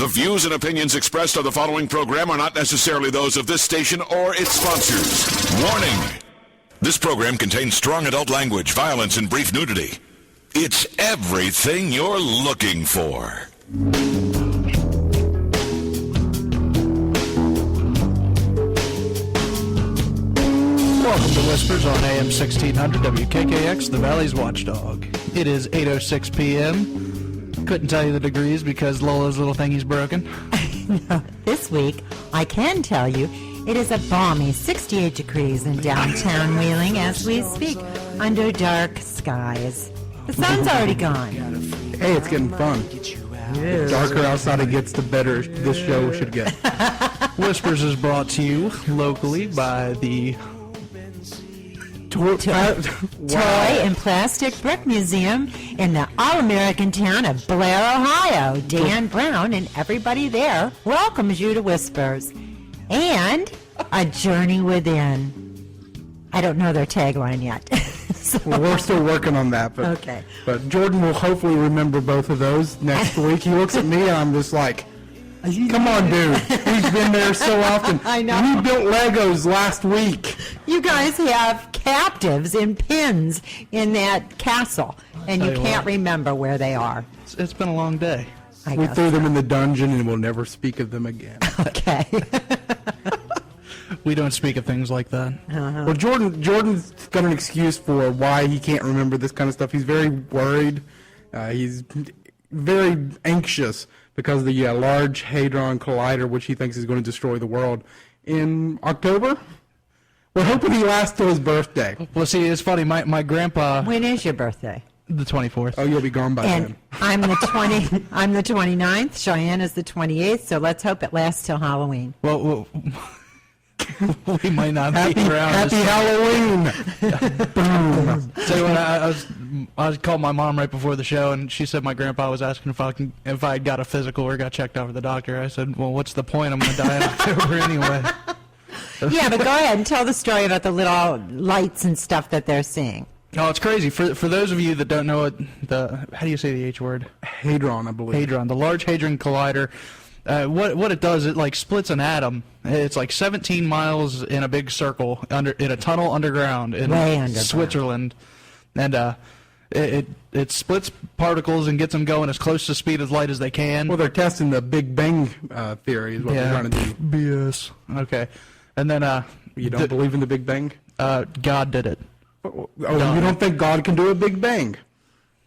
The views and opinions expressed on the following program are not necessarily those of this station or its sponsors. Warning! This program contains strong adult language, violence, and brief nudity. It's everything you're looking for. Welcome to Whispers on AM 1600 WKKX, the Valley's Watchdog. It is 8:06 p.m. Couldn't tell you the degrees because Lola's little thingy's broken. This week, I can tell you, it is a balmy 68 degrees in downtown Wheeling as we speak, under dark skies. The sun's already gone. Hey, it's getting fun. The darker outside it gets, the better this show should get. Whispers is brought to you locally by the Toy and Plastic Brick Museum in the all-American town of Blair, Ohio. Dan Brown and everybody there welcomes you to Whispers. And A Journey Within. I don't know their tagline yet. Well, we're still working on that. But, okay. But Jordan will hopefully remember both of those next week. He looks at me and I'm just like, come on, dude. We've been there so often. I know. We built Legos last week. You guys have captives in pins in that castle, and you can't remember where they are. It's been a long day. We threw them in the dungeon and we'll never speak of them again. Okay. We don't speak of things like that. Uh-huh. Well, Jordan's got an excuse for why he can't remember this kind of stuff. He's very worried. He's very anxious because of the Large Hadron Collider, which he thinks is going to destroy the world in October. We're hoping he lasts till his birthday. Well, see, it's funny. My grandpa... When is your birthday? The 24th. Oh, you'll be gone by And then. I'm the 29th. Cheyenne is the 28th, so let's hope it lasts till Halloween. Well we might not be around. Happy Halloween! Boom. So when I called my mom right before the show, and she said my grandpa was asking if I had got a physical or got checked out with the doctor. I said, well, what's the point? I'm going to die in October anyway. Yeah, but go ahead and tell the story about the little lights and stuff that they're seeing. Oh, it's crazy. For those of you that don't know it, how do you say the H word? Hadron, I believe. Hadron, the Large Hadron Collider. What it does, it like splits an atom. It's like 17 miles in a big circle in a tunnel underground in Switzerland, and it splits particles and gets them going as close to speed of light as they can. Well, they're testing the Big Bang theory is what they're trying to do. BS. Okay, and then you don't believe in the Big Bang? God did it. Oh, you don't think God can do a Big Bang?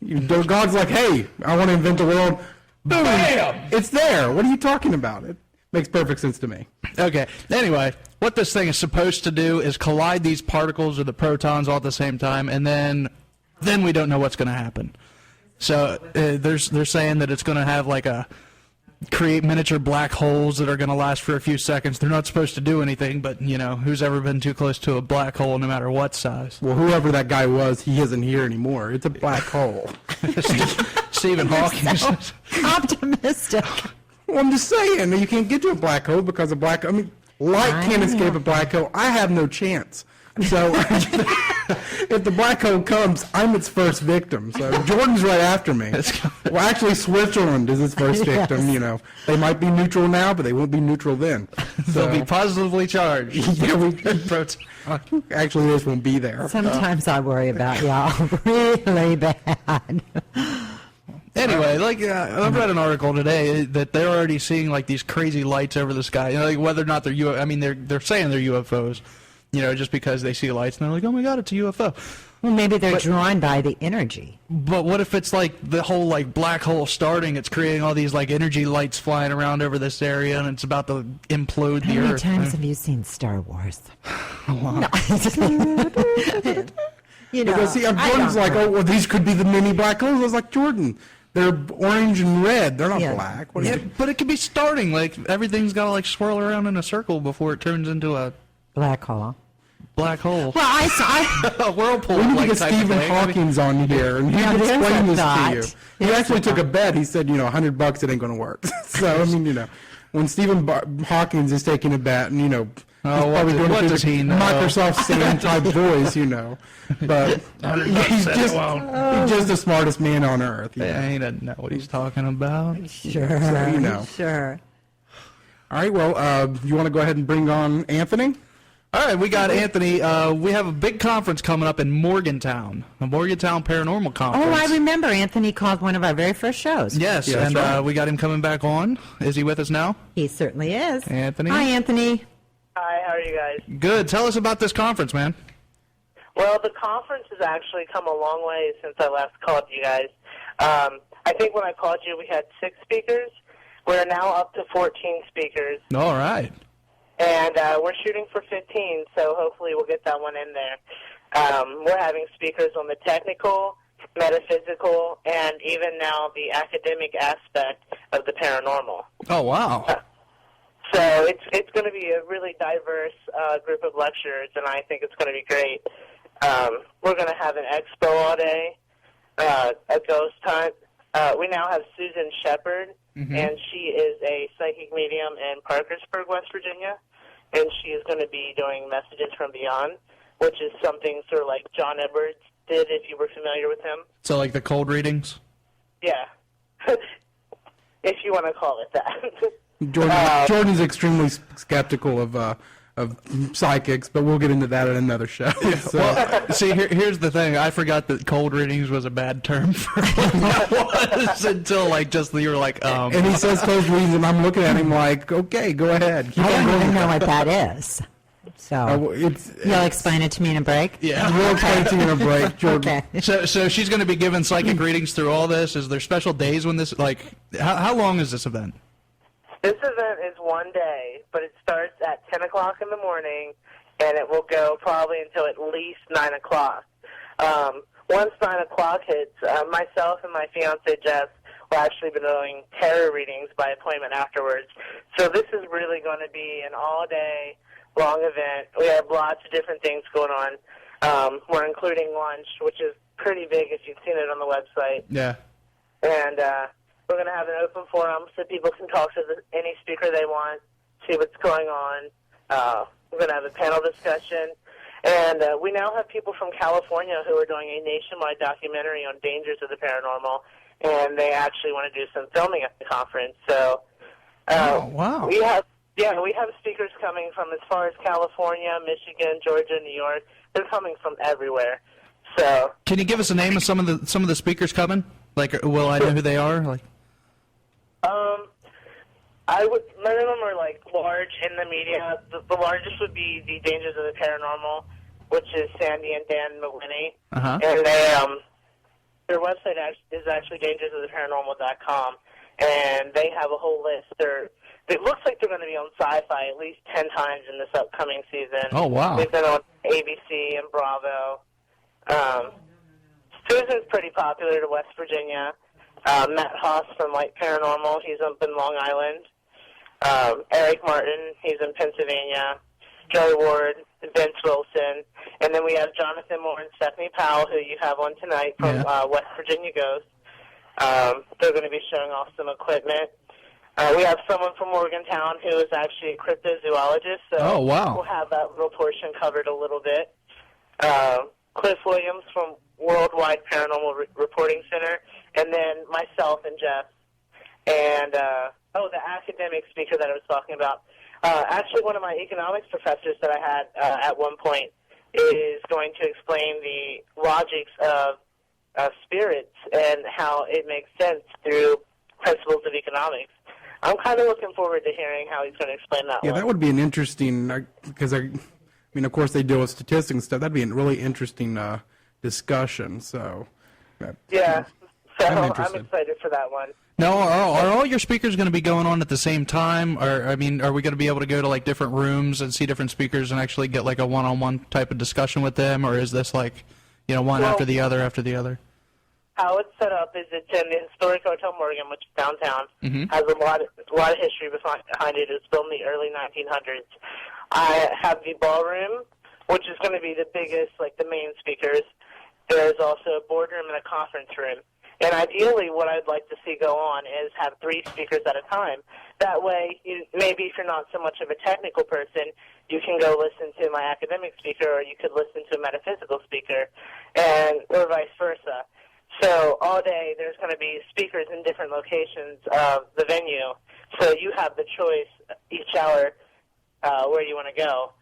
God's like, hey, I want to invent the world. Boom! Bam! It's there. What are you talking about? It makes perfect sense to me. Okay. Anyway, what this thing is supposed to do is collide these particles or the protons all at the same time, and then we don't know what's going to happen. So they're saying that it's going to have create miniature black holes that are going to last for a few seconds. They're not supposed to do anything, but who's ever been too close to a black hole, no matter what size? Well, whoever that guy was, he isn't here anymore. It's a black hole. Stephen Hawking. So optimistic. Well, I'm just saying, you can't get to a black hole because light can't escape a black hole. I have no chance. So if the black hole comes, I'm its first victim. So Jordan's right after me. Well, actually, Switzerland is its first victim. Yes. They might be neutral now, but they won't be neutral then. They'll be positively charged. Actually, this won't be there. Sometimes I worry about y'all really bad. Anyway, I read an article today that they're already seeing these crazy lights over the sky. Whether or not they're UFOs. I mean, they're saying they're UFOs. Just because they see lights and they're like, oh my God, it's a UFO. Well, maybe they're drawn by the energy. But what if it's the whole black hole starting? It's creating all these energy lights flying around over this area, and it's about to implode the Earth. How many times have you seen Star Wars? A lot. No. Because Jordan's like, oh, well, these could be the mini black holes. I was like, Jordan, they're orange and red. They're not black. But it could be starting. Everything's got to swirl around in a circle before it turns into a black hole. Black hole. Well, I saw a whirlpool. We need to get Stephen Hawking's on here, and he can explain this to you. He actually took a bet. He said, $100, it ain't going to work. So, when Stephen Hawking is taking a bet, and, Oh, what does he know? Microsoft Sam type voice, you know. But he's just the smartest man on earth. Yeah, he doesn't know what he's talking about. Sure. So, you know. Sure. All right, well, you want to go ahead and bring on Anthony? All right, we got Anthony. We have a big conference coming up in Morgantown, the Morgantown Paranormal Conference. Oh, I remember Anthony called one of our very first shows. Yes, Yeah, and that's right. we got him coming back on. Is he with us now? He certainly is. Anthony? Hi, Anthony. Hi, how are you guys? Good. Tell us about this conference, man. Well, the conference has actually come a long way since I last called you guys. I think when I called you, we had 6 speakers. We're now up to 14 speakers, All right. and we're shooting for 15, so hopefully we'll get that one in there. We're having speakers on the technical, metaphysical, and even now the academic aspect of the paranormal. Oh, wow. So it's going to be a really diverse group of lecturers, and I think it's going to be great. We're going to have an expo all day, a ghost hunt. We now have Susan Shepard, and she is a psychic medium in Parkersburg, West Virginia, and she is going to be doing Messages from Beyond, which is something sort of like John Edwards did, if you were familiar with him. So, like the cold readings? Yeah, if you want to call it that. Jordan's extremely skeptical of psychics, but we'll get into that in another show. So, Well, see, here's the thing. I forgot that cold readings was a bad term for what that was until, like, just you were like, and he says cold readings, and I'm looking at him like, okay, go ahead. Keep I on don't going. even know what that is. So you'll explain it to me in a break? Yeah. We'll explain to you in a break, Jordan. Okay. So she's going to be giving psychic readings through all this. Is there special days when this, like, how long is this event? This event is one day, but it starts at 10 o'clock in the morning, and it will go probably until at least 9 o'clock. Once 9 o'clock hits, myself and my fiancé, Jess, will actually be doing tarot readings by appointment afterwards. So this is really going to be an all-day long event. We have lots of different things going on. We're including lunch, which is pretty big if you've seen it on the website. Yeah. And we're going to have an open forum so people can talk to any speaker they want, see what's going on. We're going to have a panel discussion. And we now have people from California who are doing a nationwide documentary on dangers of the paranormal, and they actually want to do some filming at the conference. So Oh, wow. we have speakers coming from as far as California, Michigan, Georgia, New York. They're coming from everywhere. So Can you give us a name of some of the speakers coming? Like, will I know who they are? Like, none of them are like large in the media. The largest would be the Dangers of the Paranormal, which is Sandy and Dan McWhinney. Uh-huh. And their website is actually dangersoftheparanormal.com, and they have a whole list. It looks like they're going to be on Sci-Fi at least 10 times in this upcoming season. Oh, wow. They've been on ABC and Bravo. Susan's pretty popular to West Virginia. Matt Haas from Light Paranormal, he's up in Long Island. Eric Martin, he's in Pennsylvania. Joey Ward, Vince Wilson. And then we have Jonathan Moore and Stephanie Powell, who you have on tonight from West Virginia Ghosts. They're going to be showing off some equipment. We have someone from Morgantown who is actually a cryptozoologist, so Oh, wow. we'll have that little portion covered a little bit. Cliff Williams from Worldwide Paranormal Reporting Center, and then myself and Jeff. And, the academic speaker that I was talking about. Actually, one of my economics professors that I had at one point is going to explain the logics of spirits and how it makes sense through principles of economics. I'm kind of looking forward to hearing how he's going to explain that Yeah, one. that would be an interesting, because of course they deal with statistics and stuff. That'd be a really interesting discussion. So, Yeah, so I'm I'm interested. excited for that one. now, are all your speakers going to be going on at the same time? Or, I mean, are we going to be able to go to, like, different rooms and see different speakers and actually get, like, a one-on-one type of discussion with them? Or is this, like, one Well- after the other after the other? How it's set up is it's in the historic Hotel Morgan, which is downtown. Has a lot of history behind it. It was built in the early 1900s. I have the ballroom, which is going to be the biggest, like the main speakers. There's also a boardroom and a conference room. And ideally, what I'd like to see go on is have 3 speakers at a time. That way, maybe if you're not so much of a technical person, you can go listen to my academic speaker, or you could listen to a metaphysical speaker, or vice versa. So all day, there's going to be speakers in different locations of the venue. So you have the choice each hour where you want to go.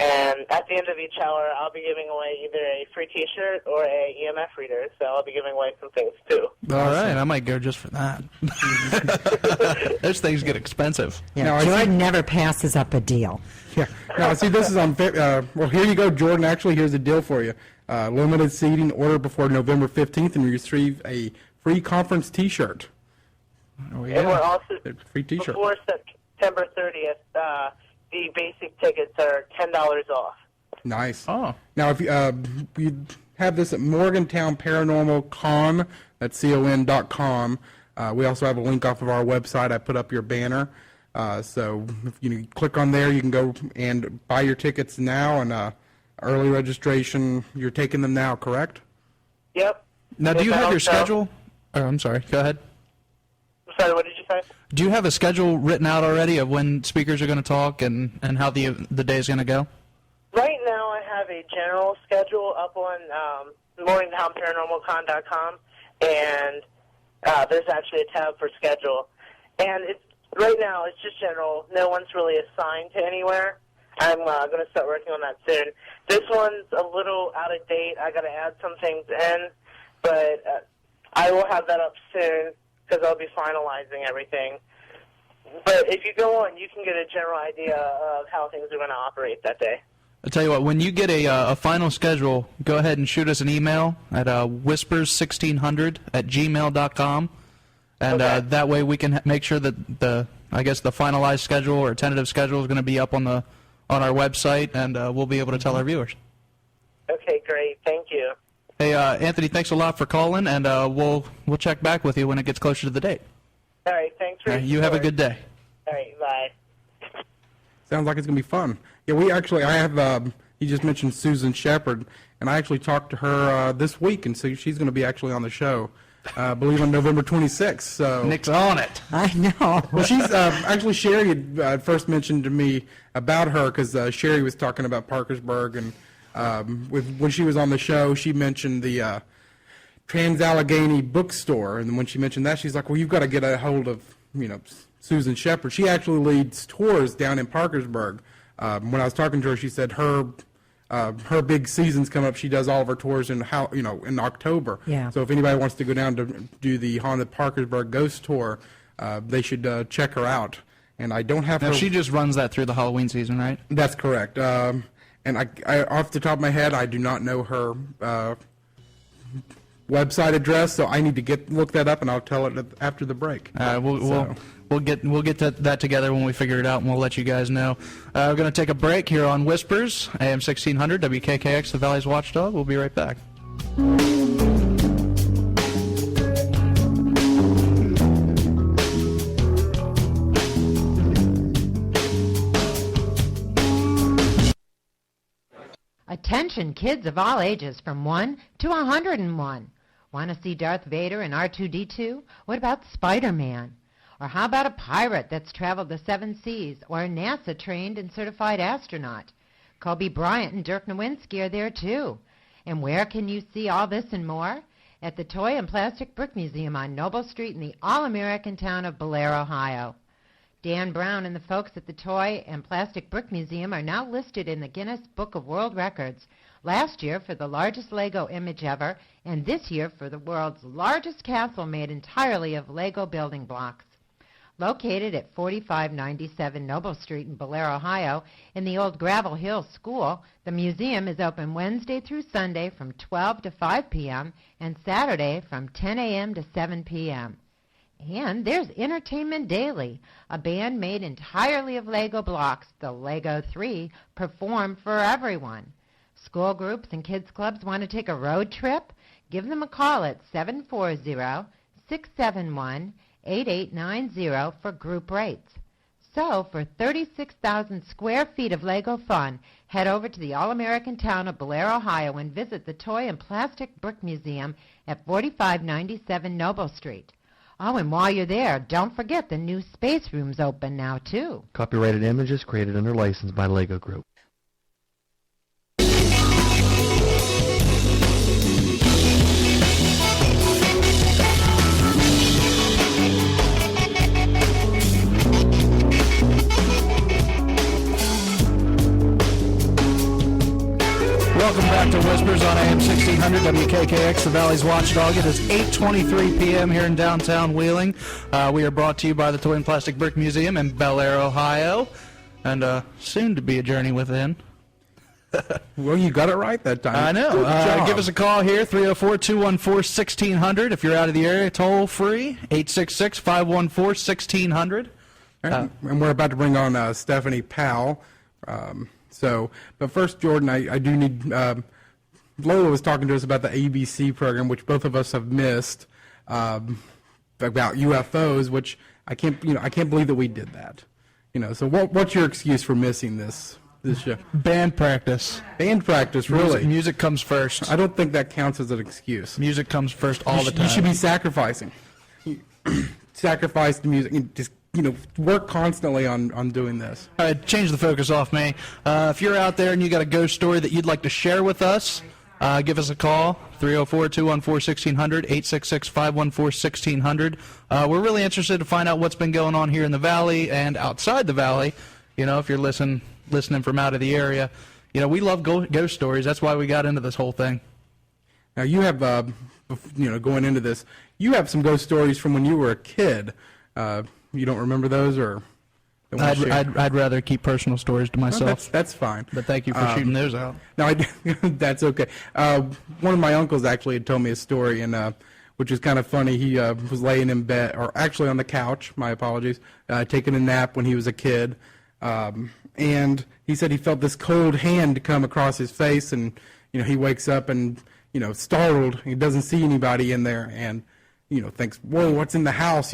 And at the end of each hour, I'll be giving away either a free T-shirt or a EMF reader. So I'll be giving away some things, too. All right, I might go just for that. Those things get expensive. Yeah, Now, Jordan never passes up a deal. Yeah. Now, see, this is on. Well, here you go, Jordan. Actually, here's a deal for you. Limited seating. Order before November 15th, and you receive a free conference T-shirt. Oh, And we're also, Free T-shirt. before September 30th, the basic tickets are $10 off. Nice. Oh. Now, if you have this at Morgantown Paranormal Con, that's con.com. We also have a link off of our website. I put up your banner. So if you click on there, you can go and buy your tickets now, and early registration, you're taking them now, correct? Yep. Now, do you have your schedule? Oh, I'm sorry. Go ahead. Sorry, what did you say? Do you have a schedule written out already of when speakers are going to talk and how the day is going to go? Right now, I have a general schedule up on MorgantownParanormalCon.com, and there's actually a tab for schedule. And right now, it's just general. No one's really assigned to anywhere. I'm going to start working on that soon. This one's a little out of date. I got to add some things in, but I will have that up soon, because I'll be finalizing everything. But if you go on, you can get a general idea of how things are going to operate that day. I'll tell you what, when you get a final schedule, go ahead and shoot us an email at whispers1600@gmail.com, and Okay. that way we can make sure that the finalized schedule or tentative schedule is going to be up on our website, and we'll be able to tell our viewers. Okay, great. Thank you. Hey, Anthony, thanks a lot for calling, and we'll check back with you when it gets closer to the date. All right, thanks for your You have a support. good day. All right, bye. Sounds like it's going to be fun. Yeah, I have, you just mentioned Susan Shepard, and I actually talked to her this week, and so she's going to be actually on the show, I believe on November 26th. So. Nick's on it. I know. Well, she's, actually Sherry had first mentioned to me about her, because Sherry was talking about Parkersburg, and when she was on the show, she mentioned the Trans-Allegheny bookstore, and when she mentioned that, she's like, well, you've got to get a hold of, Susan Shepard. She actually leads tours down in Parkersburg. When I was talking to her, she said her big season's come up. She does all of her tours in October. Yeah. So if anybody wants to go down to do the Haunted Parkersburg Ghost Tour, they should check her out. And I don't have Now, her. she just runs that through the Halloween season, right? That's correct. And I off the top of my head, I do not know her website address, so I need to look that up, and I'll tell it after the break. We'll get that together when we figure it out, and we'll let you guys know. We're going to take a break here on Whispers, AM 1600, WKKX, the Valley's Watchdog. We'll be right back. Attention kids of all ages from 1 to 101. Want to see Darth Vader and R2-D2? What about Spider-Man? Or how about a pirate that's traveled the 7 seas, or a NASA-trained and certified astronaut? Kobe Bryant and Dirk Nowinski are there too. And where can you see all this and more? At the Toy and Plastic Brick Museum on Noble Street in the all-American town of Blair, Ohio. Dan Brown and the folks at the Toy and Plastic Brick Museum are now listed in the Guinness Book of World Records, last year for the largest Lego image ever, and this year for the world's largest castle made entirely of Lego building blocks. Located at 4597 Noble Street in Blair, Ohio, in the old Gravel Hill School, the museum is open Wednesday through Sunday from 12 to 5 p.m. and Saturday from 10 a.m. to 7 p.m. And there's Entertainment Daily, a band made entirely of Lego blocks, the Lego 3, perform for everyone. School groups and kids clubs want to take a road trip? Give them a call at 740-671-8890 for group rates. So, for 36,000 square feet of Lego fun, head over to the all-American town of Blair, Ohio, and visit the Toy and Plastic Brick Museum at 4597 Noble Street. Oh, and while you're there, don't forget the new space room's open now, too. Copyrighted images created under license by Lego Group. Welcome back to Whispers on AM 1600 WKKX, the Valley's Watchdog. It is 8:23 p.m. here in downtown Wheeling. We are brought to you by the Toy and Plastic Brick Museum in Bel Air, Ohio, and soon to be a journey within. Well, you got it right that time. I know. Give us a call here, 304-214-1600. If you're out of the area, toll free, 866-514-1600. And we're about to bring on Stephanie Powell. But first, Jordan, I do need. Lola was talking to us about the ABC program, which both of us have missed, about UFOs, which I can't believe that we did that. So what's your excuse for missing this show? Band practice. Band practice, really? Music comes first. I don't think that counts as an excuse. Music comes first all the time. You should be sacrificing. Sacrifice the music. And just work constantly on doing this. All right, change the focus off me. If you're out there and you got a ghost story that you'd like to share with us, give us a call, 304-214-1600, 866-514-1600. We're really interested to find out what's been going on here in the Valley and outside the Valley. If you're listening from out of the area. We love ghost stories. That's why we got into this whole thing. Now, you have, going into this, you have some ghost stories from when you were a kid. You don't remember those, or? I'd rather keep personal stories to myself. Well, that's fine. But thank you for shooting those out. No, that's okay. One of my uncles actually had told me a story, and which is kind of funny. He was laying in bed, or actually on the couch. My apologies. Taking a nap when he was a kid, and he said he felt this cold hand come across his face, and he wakes up and startled. He doesn't see anybody in there, and thinks, "Whoa, what's in the house?"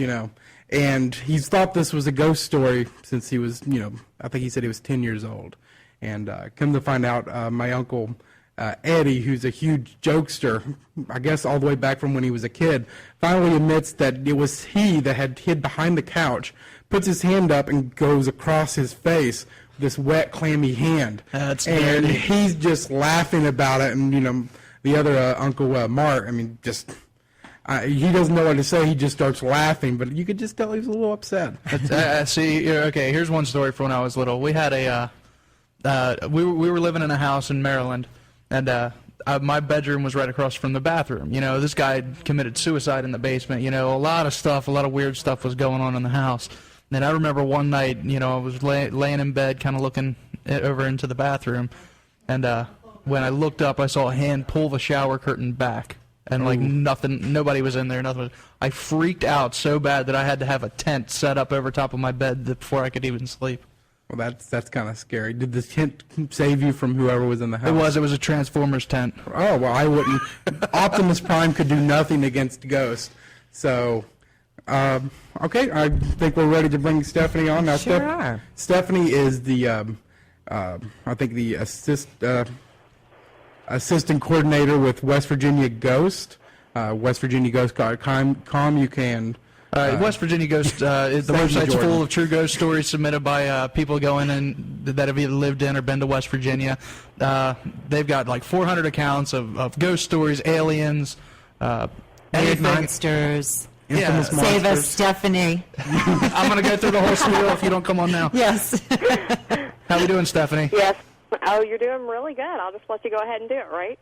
And he's thought this was a ghost story since he was, I think he said he was 10 years old. And come to find out, my uncle Eddie, who's a huge jokester, I guess all the way back from when he was a kid, finally admits that it was he that had hid behind the couch, puts his hand up and goes across his face, this wet, clammy hand. That's and dirty. He's just laughing about it. And, the other Uncle Mark, just... he doesn't know what to say. He just starts laughing, but you could just tell he's a little upset. See, okay, here's one story from when I was little. We had we were living in a house in Maryland, and my bedroom was right across from the bathroom. This guy had committed suicide in the basement. A lot of weird stuff was going on in the house. And I remember one night, I was laying in bed, kind of looking over into the bathroom, and when I looked up, I saw a hand pull the shower curtain back. And nobody was in there. I freaked out so bad that I had to have a tent set up over top of my bed before I could even sleep. Well, that's kind of scary. Did the tent save you from whoever was in the house? It was a Transformers tent. Oh, well, I wouldn't. Optimus Prime could do nothing against ghosts. So, okay, I think we're ready to bring Stephanie on now. Sure are. Stephanie is the, I think the assistant coordinator with West Virginia Ghost, WestVirginiaGhost.com. You can... West Virginia Ghost, the website's full of true ghost stories submitted by people going in that have either lived in or been to West Virginia. They've got like 400 accounts of ghost stories, aliens, anything. Monsters. Infamous monsters. Save us, Stephanie. I'm going to go through the whole spiel if you don't come on now. Yes. How we doing, Stephanie? Yes. Oh, you're doing really good. I'll just let you go ahead and do it, right?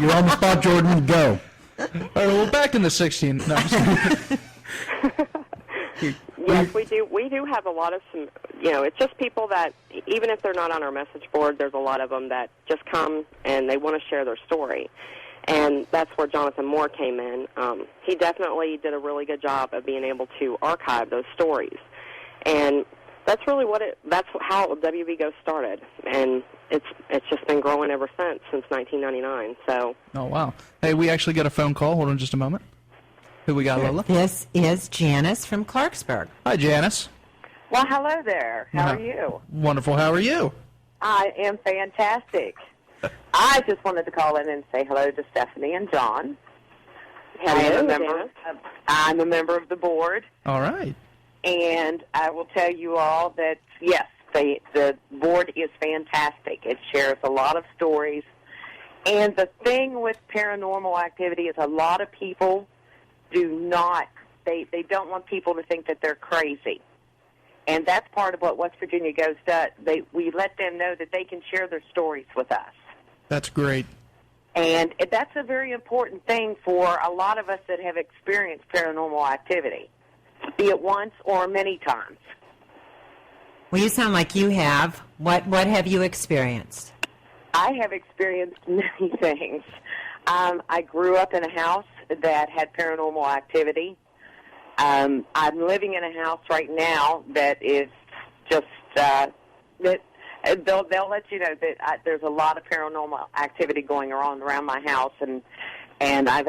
You're on the spot, Jordan. Go. All right, well, back in the 16... No, yes, we do. We do have a lot of some, it's just people that, even if they're not on our message board, there's a lot of them that just come and they want to share their story. And that's where Jonathan Moore came in. He definitely did a really good job of being able to archive those stories. And that's really that's how WVGhosts started. And it's just been growing ever since 1999. So. Oh, wow. Hey, we actually got a phone call. Hold on just a moment. Who we got, Lola? This is Janice from Clarksburg. Hi, Janice. Well, hello there. How are you? Wonderful. How are you? I am fantastic. I just wanted to call in and say hello to Stephanie and John. I'm a member of the board. All right. And I will tell you all that, yes, the board is fantastic. It shares a lot of stories. And the thing with paranormal activity is a lot of people do not, they don't want people to think that they're crazy. And that's part of what West Virginia Ghosts does. We let them know that they can share their stories with us. That's great. And that's a very important thing for a lot of us that have experienced paranormal activity, be it once or many times. Well, you sound like you have. What have you experienced? I have experienced many things. I grew up in a house that had paranormal activity. I'm living in a house right now that is just they'll let you know that there's a lot of paranormal activity going on around my house, and I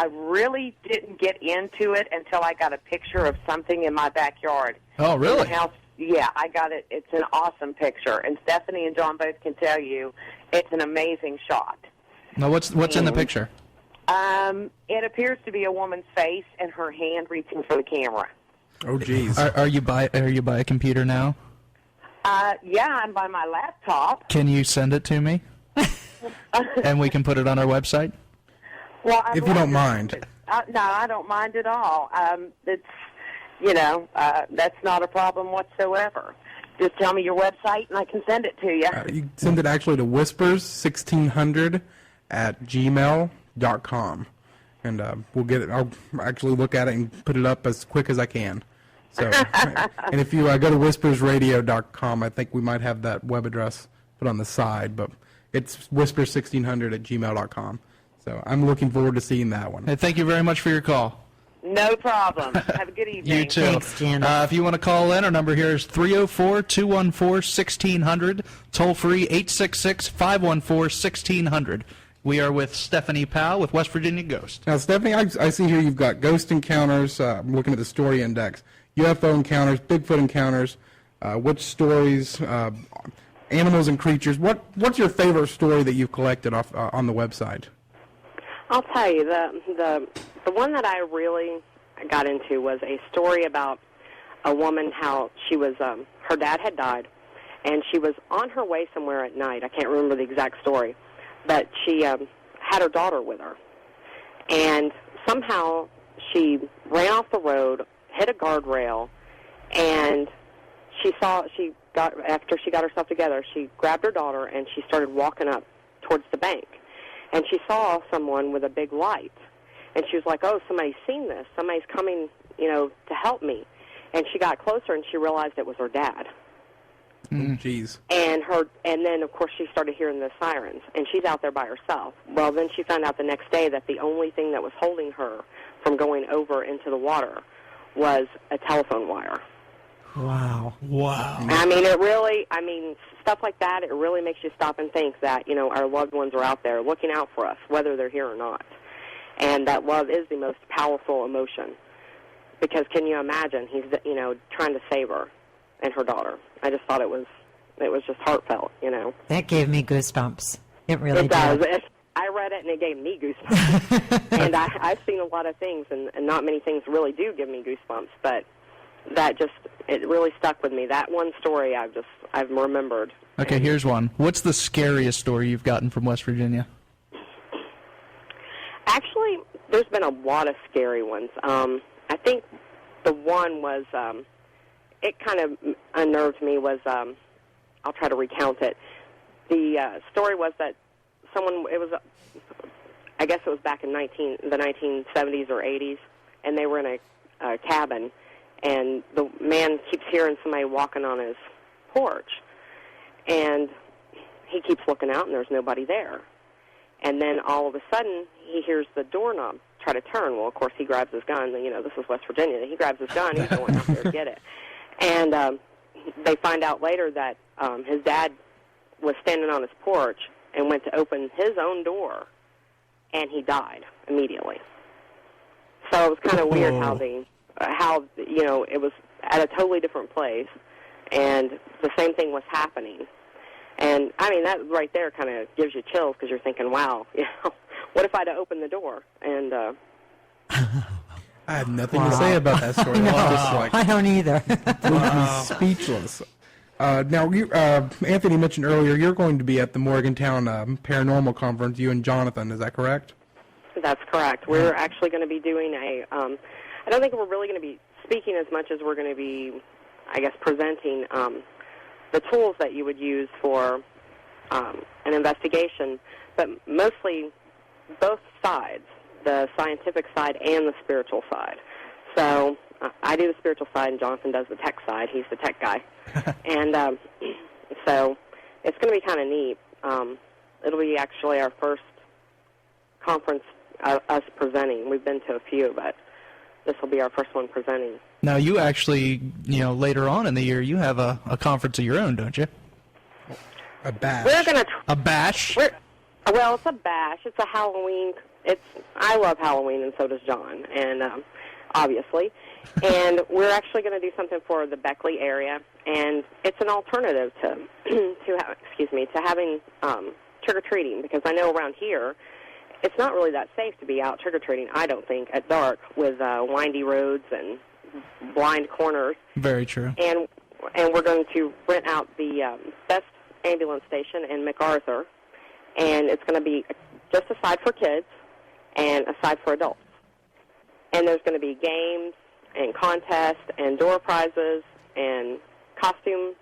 really didn't get into it until I got a picture of something in my backyard. Oh, really? In the house. Yeah, I got it. It's an awesome picture, and Stephanie and John both can tell you it's an amazing shot. Now, what's in the picture? It appears to be a woman's face and her hand reaching for the camera. Oh, geez. Are you by a computer now? Yeah, I'm by my laptop. Can you send it to me? And we can put it on our website? Well, if you don't mind. No, I don't mind at all. That's not a problem whatsoever. Just tell me your website and I can send it to you. You can send it actually to whispers1600@gmail.com. And we'll get it. I'll actually look at it and put it up as quick as I can. So, and if you go to whispersradio.com, I think we might have that web address put on the side, but it's whispers1600@gmail.com. So I'm looking forward to seeing that one. Hey, thank you very much for your call. No problem. Have a good evening. You too. Thanks, Jan. If you want to call in, our number here is 304-214-1600, toll free 866-514-1600. We are with Stephanie Powell with West Virginia Ghosts. Now, Stephanie, I see here you've got ghost encounters. I'm looking at the story index. UFO encounters, Bigfoot encounters, which stories, animals and creatures. What's your favorite story that you've collected off on the website? I'll tell you, the one that I really got into was a story about a woman, how she was, her dad had died, and she was on her way somewhere at night. I can't remember the exact story, but she had her daughter with her. And somehow she ran off the road, hit a guardrail, and after she got herself together, she grabbed her daughter and she started walking up towards the bank. And she saw someone with a big light. And she was like, oh, somebody's seen this. Somebody's coming, to help me. And she got closer and she realized it was her dad. Jeez. And then, of course, she started hearing the sirens. And she's out there by herself. Well, then she found out the next day that the only thing that was holding her from going over into the water was a telephone wire. Wow. Stuff like that, it really makes you stop and think that, our loved ones are out there looking out for us, whether they're here or not. And that love is the most powerful emotion. Because can you imagine, he's, trying to save her and her daughter. I just thought it was just heartfelt, That gave me goosebumps. It really does. did. I read it and it gave me goosebumps. And I've seen a lot of things, and not many things really do give me goosebumps, but it really stuck with me. That one story I've remembered. Okay, here's one. What's the scariest story you've gotten from West Virginia? Actually, there's been a lot of scary ones. I think the one was, it kind of unnerved me was, I'll try to recount it. The story was that I guess it was back in the 1970s or 80s, and they were in a cabin, and the man keeps hearing somebody walking on his porch, and he keeps looking out, and there's nobody there. And then all of a sudden, he hears the doorknob try to turn. Well, of course, he grabs his gun. This is West Virginia. He grabs his gun. He's going out there to get it. And they find out later that his dad was standing on his porch and went to open his own door, and he died immediately. So it was kind of weird how it at a totally different place, and the same thing was happening. And, I mean, that right there kind of gives you chills because you're thinking, wow, what if I'd have opened the door? And I have nothing to say about that story. No, Just like, I don't either. speechless. Now, Anthony mentioned earlier you're going to be at the Morgantown Paranormal Conference, you and Jonathan, is that correct? that's correct. We're actually going to be doing I don't think we're really going to be speaking as much as we're going to be, I guess, presenting the tools that you would use for an investigation, but mostly both sides, the scientific side and the spiritual side. So I do the spiritual side, and Jonathan does the tech side. He's the tech guy. And so it's going to be kind of neat. It'll be actually our first conference, us presenting. We've been to a few, but this will be our first one presenting. Now, you actually, later on in the year, you have a conference of your own, don't you? A bash. We're going to A bash? Well, it's a bash. It's a Halloween. I love Halloween, and so does John, and obviously. And we're actually going to do something for the Beckley area, and it's an alternative to having trick or treating, because I know around here it's not really that safe to be out trick or treating. I don't think at dark with windy roads and blind corners. Very true. And we're going to rent out the best ambulance station in MacArthur, and it's going to be just a side for kids and a side for adults. And there's going to be games and contests and door prizes and costume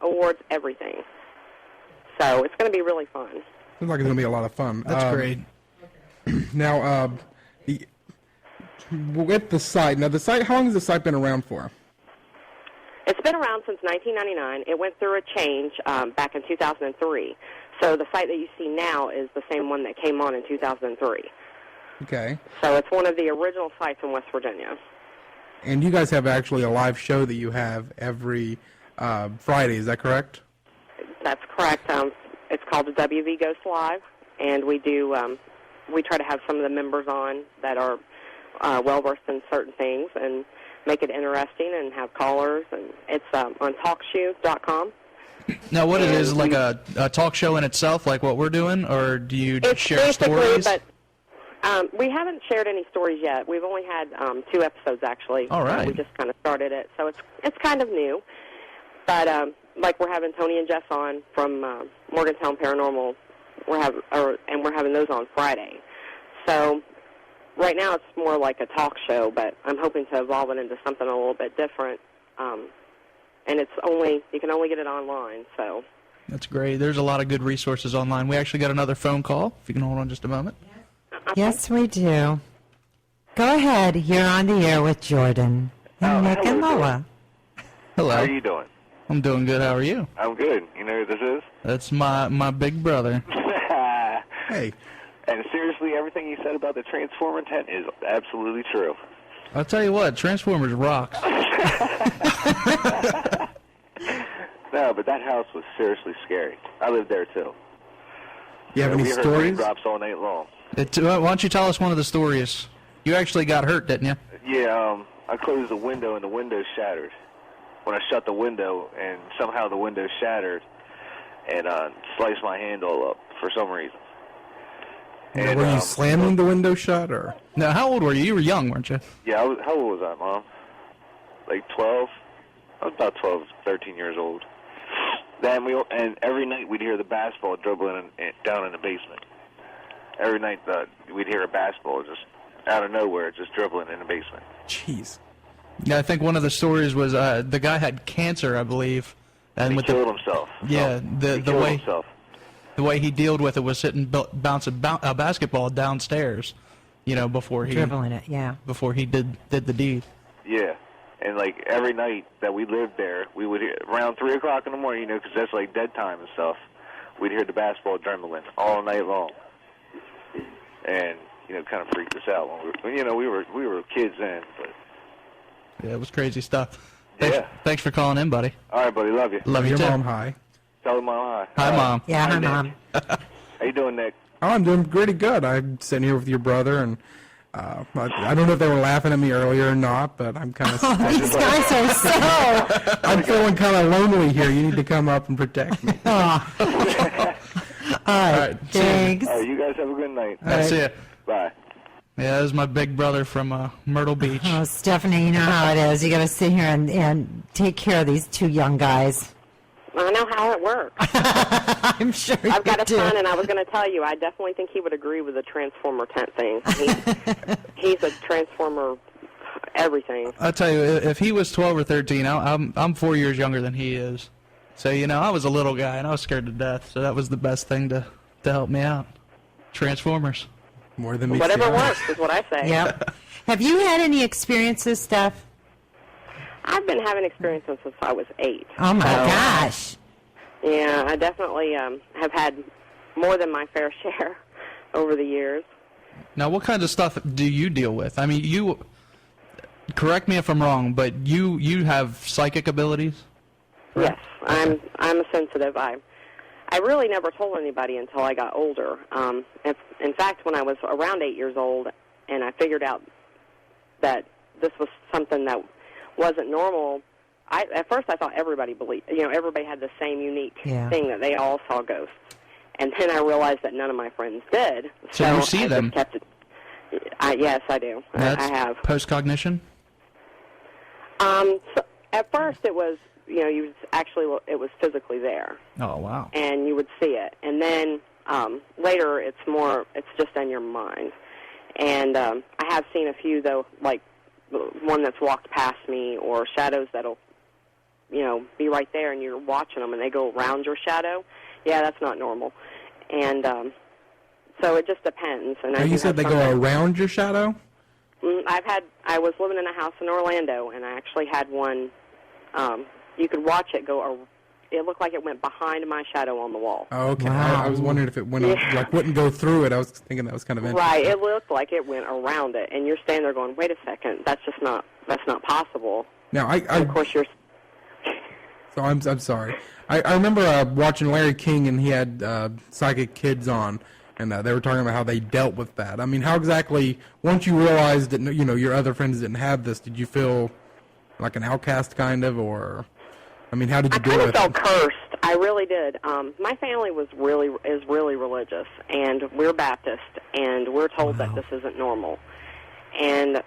awards, everything. So it's going to be really fun. Seems like it's going to be a lot of fun. That's great. Now, with the site, how long has the site been around for? It's been around since 1999. It went through a change back in 2003. So the site that you see now is the same one that came on in 2003. Okay. So it's one of the original sites in West Virginia. And you guys have actually a live show that you have every Friday, is that correct? That's correct. It's called the WVGhosts Live, and we do we try to have some of the members on that are well-versed in certain things and make it interesting and have callers. And it's on TalkShoe.com. Now, what it is, like a talk show in itself, like what we're doing, or do you share stories? But we haven't shared any stories yet. We've only had 2 episodes, actually. All right. We just kind of started it, so it's kind of new. But like we're having Tony and Jess on from Morgantown Paranormal, and we're having those on Friday. So right now it's more like a talk show, but I'm hoping to evolve it into something a little bit different. And you can only get it online, so. That's great. There's a lot of good resources online. We actually got another phone call, if you can hold on just a moment. Yes, we do. Go ahead. You're on the air with Jordan and Nick and Lola. Hello. How are you doing? I'm doing good. How are you? I'm good. You know who this is? That's my big brother. Hey. And seriously, everything you said about the Transformer tent is absolutely true. I'll tell you what, Transformers rocks. No, but that house was seriously scary. I lived there, too. You have any we heard stories? raindrops all night long. Why don't you tell us one of the stories? You actually got hurt, didn't you? Yeah, I closed the window, and the window shattered. When I shut the window, and somehow the window shattered and sliced my hand all up for some reason. And, were you slamming the window shut, or? Now, how old were you? You were young, weren't you? Yeah, how old was I, Mom? Like 12? I was about 12, 13 years old. Then and every night we'd hear the basketball dribbling down in the basement. Every night we'd hear a basketball just out of nowhere, just dribbling in the basement. Jeez. Yeah, I think one of the stories was the guy had cancer, I believe, and he killed himself. Yeah, Himself. The way he dealt with it was bouncing a basketball downstairs, before he dribbling it, yeah. Before he did the deed. Yeah, and like every night that we lived there, we would hear around 3 o'clock in the morning, because that's like dead time and stuff. We'd hear the basketball dribbling all night long, and kind of freaked us out. We were kids then, but. Yeah, it was crazy stuff. Thanks for calling in, buddy. All right, buddy. Love you. Love you your too. Mom hi. Tell Mom hi. Hi, Mom. Yeah, hi, Mom. How you doing, Nick? Oh, I'm doing pretty good. I'm sitting here with your brother, and I don't know if they were laughing at me earlier or not, but I'm kind of. These guys are so. I'm feeling kind of lonely here. You need to come up and protect me. All right. Thanks. All right, you guys have a good night. That's it. Bye. Yeah, that was my big brother from Myrtle Beach. Oh, Stephanie, you know how it is. You got to sit here and take care of these two young guys. I know how it works. I'm sure I've got a do. son, and I was going to tell you, I definitely think he would agree with the Transformer tent thing. He's a Transformer everything. I'll tell you, if he was 12 or 13, I'm 4 years younger than he is. So, I was a little guy, and I was scared to death. So that was the best thing to help me out. Transformers. More than me. Whatever works is what I say. Yep. Have you had any experiences, Steph? I've been having experiences since I was 8. Oh, my gosh. Yeah, I definitely have had more than my fair share over the years. Now, what kinds of stuff do you deal with? I mean, you, correct me if I'm wrong, but you have psychic abilities? Yes, I'm a sensitive. I really never told anybody until I got older. In fact, when I was around 8 years old and I figured out that this was something that wasn't normal, at first I thought everybody believed, everybody had the same unique thing, that they all saw ghosts. And then I realized that none of my friends did. So you see them? Kept it, yes, I do. That's I have. Post-cognition? So at first it was, it was physically there. Oh, wow. And you would see it. And then later it's just in your mind. And I have seen a few, though, like one that's walked past me, or shadows that'll, be right there and you're watching them and they go around your shadow. Yeah, that's not normal. And so it just depends. And you said they go around your shadow? I was living in a house in Orlando, and I actually had one, you could watch it go, it looked like it went behind my shadow on the wall. Oh, okay. Wow. I was wondering if it went wouldn't go through it. I was thinking that was kind of interesting. Right, it looked like it went around it, and you're standing there going, wait a second, that's not possible. Now, and of course you're... So I'm sorry. I remember watching Larry King, and he had psychic kids on, and they were talking about how they dealt with that. I mean, how exactly, once you realized that your other friends didn't have this, did you feel like an outcast kind of, or, I mean, how did you deal with it? I kind of felt cursed. I really did. My family is really religious, and we're Baptist, and we're told that this isn't normal. And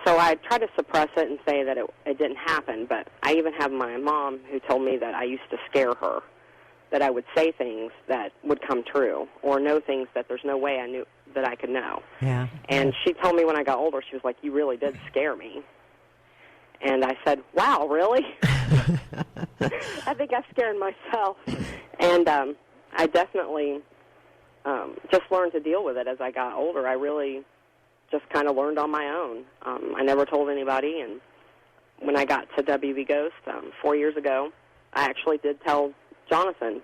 so I tried to suppress it and say that it didn't happen, but I even have my mom who told me that I used to scare her, that I would say things that would come true, or know things that there's no way I knew that I could know. Yeah. And she told me when I got older, she was like, you really did scare me. And I said, wow, really? I think I scared myself. And I definitely just learned to deal with it as I got older. I really just kind of learned on my own. I never told anybody, and when I got to WVGhosts 4 years ago, I actually did tell Jonathan,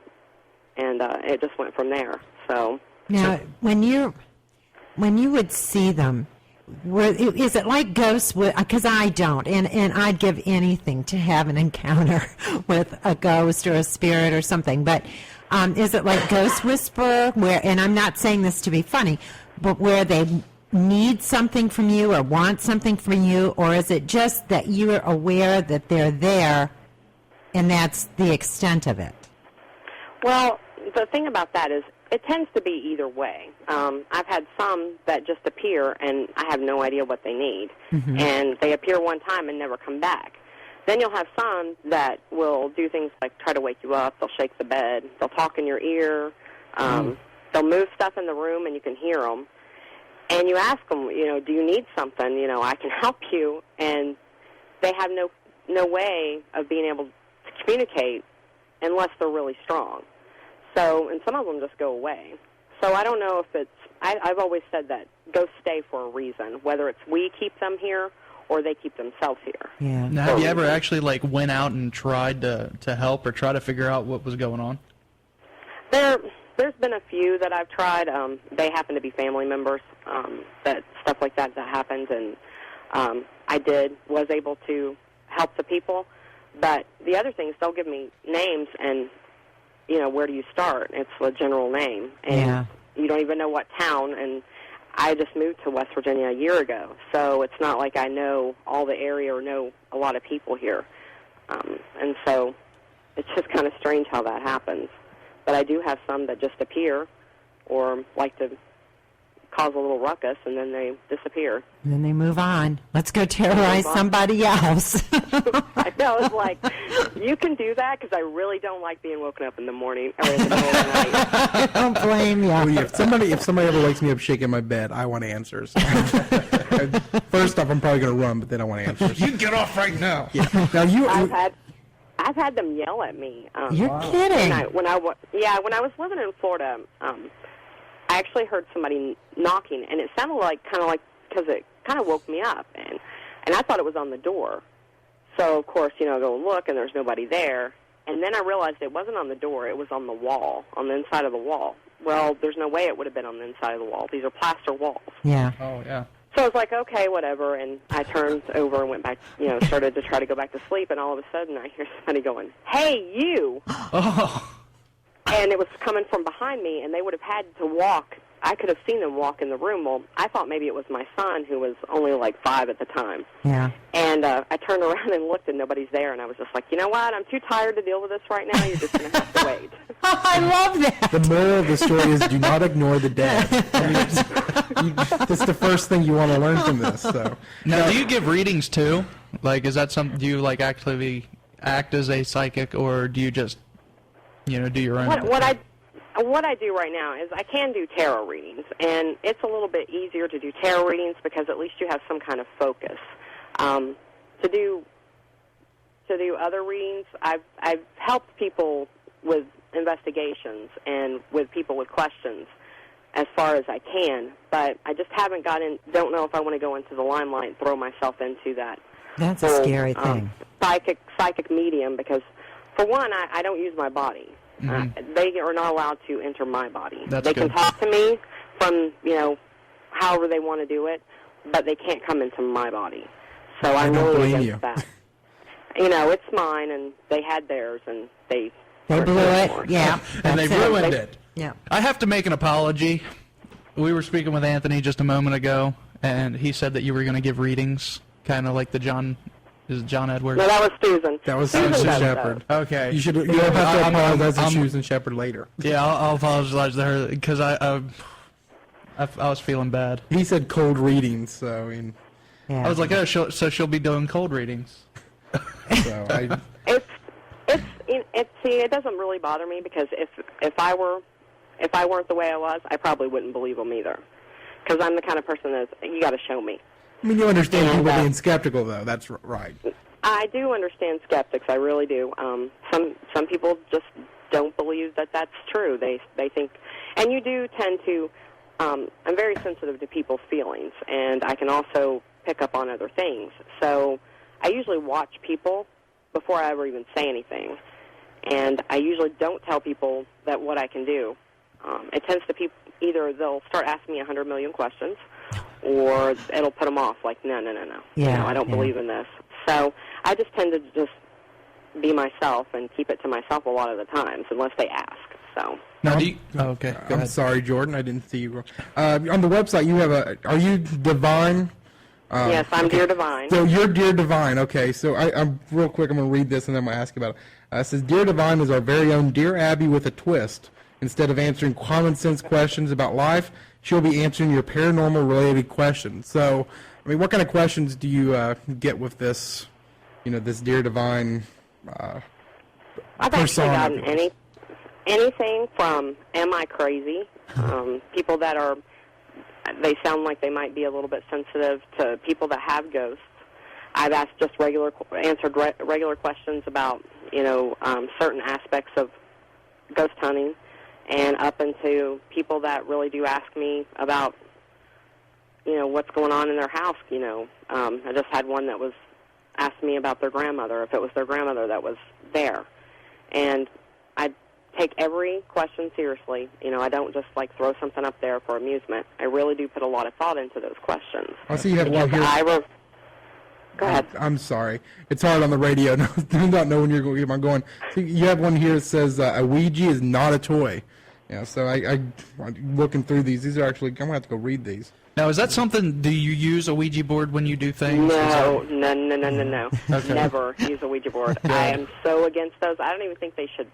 and it just went from there. So now, when you would see them, is it like ghosts? Because I don't, and I'd give anything to have an encounter with a ghost or a spirit or something. But is it like Ghost Whisperer, where? And I'm not saying this to be funny, but where they need something from you or want something from you, or is it just that you are aware that they're there, and that's the extent of it? Well, the thing about that is it tends to be either way. I've had some that just appear, and I have no idea what they need, and they appear one time and never come back. Then you'll have some that will do things like try to wake you up, they'll shake the bed, they'll talk in your ear, they'll move stuff in the room and you can hear them. And you ask them, do you need something? I can help you. And they have no way of being able to communicate unless they're really strong. So, and some of them just go away. So I don't know if it's, I've always said that ghosts stay for a reason, whether it's we keep them here or they keep themselves here. Yeah. Now, have you ever actually went out and tried to help or try to figure out what was going on? There's been a few that I've tried. They happen to be family members, that stuff like that happened, and I was able to help the people. But the other thing is they'll give me names, and, where do you start? It's a general name, and you don't even know what town. And I just moved to West Virginia a year ago, so it's not like I know all the area or know a lot of people here. And so it's just kind of strange how that happens. But I do have some that just appear or like to cause a little ruckus, and then they disappear. And then they move on. Let's go terrorize somebody else. I know, it's like, you can do that because I really don't like being woken up in the morning or in the middle of the night. I don't blame you. Well, yeah, if somebody ever wakes me up shaking my bed, I want answers. First off, I'm probably going to run, but then I want answers. You get off right now. Yeah. Now I've had them yell at me. You're kidding. When I was living in Florida, I actually heard somebody knocking, and it sounded like because it kind of woke me up, and I thought it was on the door. So of course, I go and look, and there's nobody there. And then I realized it wasn't on the door; it was on the wall, on the inside of the wall. Well, there's no way it would have been on the inside of the wall. These are plaster walls. Yeah. Oh, yeah. So I was like, okay, whatever, and I turned over and went back, started to try to go back to sleep, and all of a sudden I hear somebody going, "Hey, you!" Oh. And it was coming from behind me, and they would have had to walk. I could have seen them walk in the room. Well, I thought maybe it was my son, who was only like 5 at the time. Yeah. And I turned around and looked, and nobody's there, and I was just like, you know what? I'm too tired to deal with this right now. You're just going to have to wait. I love that. the moral of the story is do not ignore the dead. That's the first thing you want to learn from this. So. Now, do you give readings too? Like, is that something? Do you like actually act as a psychic, or do you just, do your own? What I do right now is I can do tarot readings, and it's a little bit easier to do tarot readings because at least you have some kind of focus. To do other readings, I've helped people with investigations and with people with questions as far as I can, but I just haven't don't know if I want to go into the limelight and throw myself into that. That's a scary thing. Psychic medium, because for one, I don't use my body. Mm-hmm. They are not allowed to enter my body. They can talk to me from, however they want to do it, but they can't come into my body. So I'm really against that. It's mine, and they had theirs, and they blew it. Yeah. And they ruined it. Yeah. I have to make an apology. We were speaking with Anthony just a moment ago, and he said that you were going to give readings, kind of like the John Edwards? No, that was Susan. That was Susan Shepard. Okay. You'll have to apologize to Susan Shepard later. Yeah, I'll apologize to her because I was feeling bad. He said cold readings, so I mean. Yeah. I was like, oh, she'll be doing cold readings. It doesn't really bother me because if I weren't the way I was, I probably wouldn't believe them either. Because I'm the kind of person that you got to show me. I mean, you understand people being skeptical, though. That's right. I do understand skeptics. I really do. Some people just don't believe that that's true. They think, and you do tend to. I'm very sensitive to people's feelings, and I can also pick up on other things. So I usually watch people before I ever even say anything, and I usually don't tell people that what I can do. It tends to either they'll start asking me 100 million questions, or it'll put them off, like, no. Yeah, I don't believe in this. So I just tend to just be myself and keep it to myself a lot of the times, unless they ask. So. Now, okay. I'm sorry, Jordan. I didn't see you. On the website, you have are you Divine? Yes, I'm Dear Divine. So you're Dear Divine. Okay, so I'm real quick. I'm going to read this, and then I'm going to ask you about it. It says, Dear Divine is our very own Dear Abby with a twist. Instead of answering common sense questions about life, she'll be answering your paranormal-related questions. So, I mean, what kind of questions do you get with this, this Dear Divine I've actually gotten anything from, am I crazy? People that they sound like they might be a little bit sensitive to people that have ghosts. I've asked answered regular questions about, certain aspects of ghost hunting, and up into people that really do ask me about, what's going on in their house. I just had one that was asked me about their grandmother, if it was their grandmother that was there. And I take every question seriously. I don't just, throw something up there for amusement. I really do put a lot of thought into those questions. I see you have one here. Go ahead. I'm sorry. It's hard on the radio not know when you're going. So you have one here that says, a Ouija is not a toy. Yeah, so I'm looking through these. These are actually, I'm going to have to go read these. Now, is that something, do you use a Ouija board when you do things? No. Okay. Never use a Ouija board. I am so against those. I don't even think they should